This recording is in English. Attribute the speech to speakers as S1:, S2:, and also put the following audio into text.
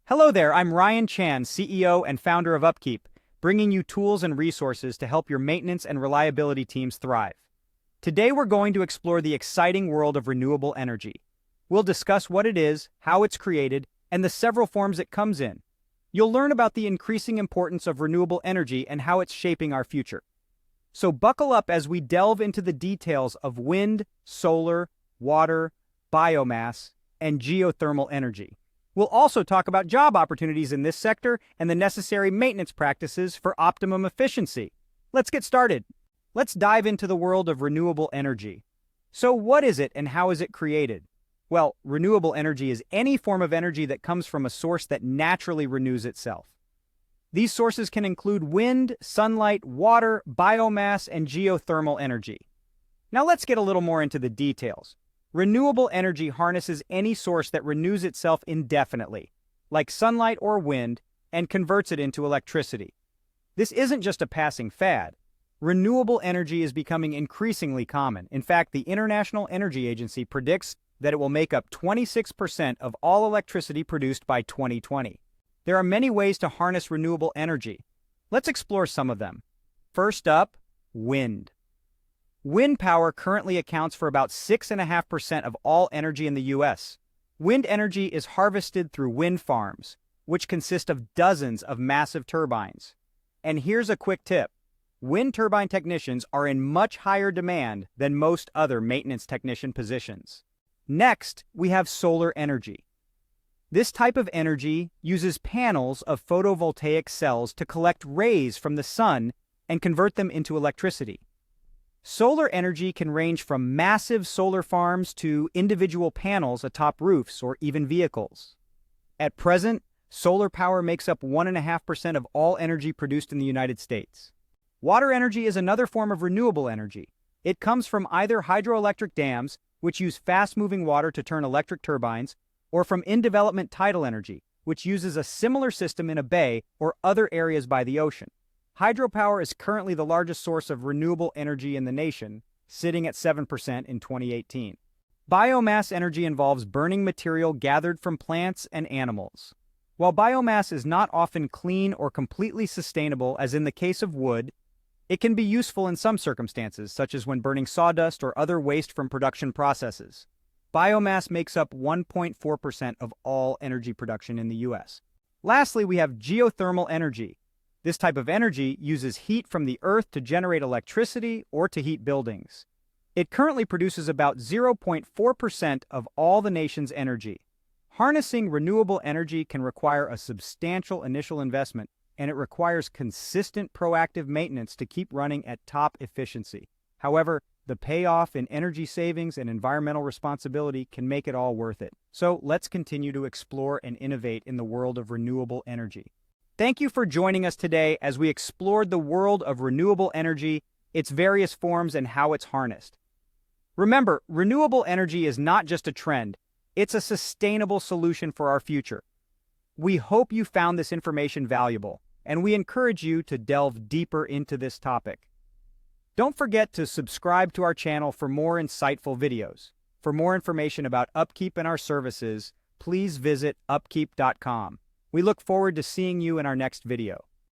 S1: Hello there, I'm Ryan Chan, CEO and founder of UpKeep, bringing you tools and resources to help your maintenance and reliability teams thrive. Today we're going to explore the exciting world of renewable energy. We'll discuss what it is, how it's created, and the several forms it comes in. You'll learn about the increasing importance of renewable energy and how it's shaping our future. So buckle up as we delve into the details of wind, solar, water, biomass, and geothermal energy. We'll also talk about job opportunities in this sector and the necessary maintenance practices for optimum efficiency. Let's get started. Let's dive into the world of renewable energy. So what is it and how is it created? Well, renewable energy is any form of energy that comes from a source that naturally renews itself. These sources can include wind, sunlight, water, biomass, and geothermal energy. Now let's get a little more into the details. Renewable energy harnesses any source that renews itself indefinitely, like sunlight or wind, and converts it into electricity. This isn't just a passing fad. Renewable energy is becoming increasingly common. In fact, the International Energy Agency predicts that it will make up 26% of all electricity produced by 2020. There are many ways to harness renewable energy. Let's explore some of them. First up, wind. Wind power currently accounts for about 6.5% of all energy in the U.S. Wind energy is harvested through wind farms, which consist of dozens of massive turbines. And here's a quick tip. Wind turbine technicians are in much higher demand than most other maintenance technician positions. Next, we have solar energy. This type of energy uses panels of photovoltaic cells to collect rays from the sun and convert them into electricity. Solar energy can range from massive solar farms to individual panels atop roofs or even vehicles. At present, solar power makes up 1.5% of all energy produced in the United States. Water energy is another form of renewable energy. It comes from either hydroelectric dams, which use fast-moving water to turn electric turbines, or from in-development tidal energy, which uses a similar system in a bay or other areas by the ocean. Hydropower is currently the largest source of renewable energy in the nation, sitting at 7% in 2018. Biomass energy involves burning material gathered from plants and animals. While biomass is not often clean or completely sustainable, as in the case of wood, it can be useful in some circumstances, such as when burning sawdust or other waste from production processes. Biomass makes up 1.4% of all energy production in the U.S. Lastly, we have geothermal energy. This type of energy uses heat from the earth to generate electricity or to heat buildings. It currently produces about 0.4% of all the nation's energy. Harnessing renewable energy can require a substantial initial investment, and it requires consistent proactive maintenance to keep running at top efficiency. However, the payoff in energy savings and environmental responsibility can make it all worth it. So let's continue to explore and innovate in the world of renewable energy. Thank you for joining us today as we explored the world of renewable energy, its various forms, and how it's harnessed. Remember, renewable energy is not just a trend, it's a sustainable solution for our future. We hope you found this information valuable, and we encourage you to delve deeper into this topic. Don't forget to subscribe to our channel for more insightful videos. For more information about UpKeep and our services, please visit upkeep.com. We look forward to seeing you in our next video.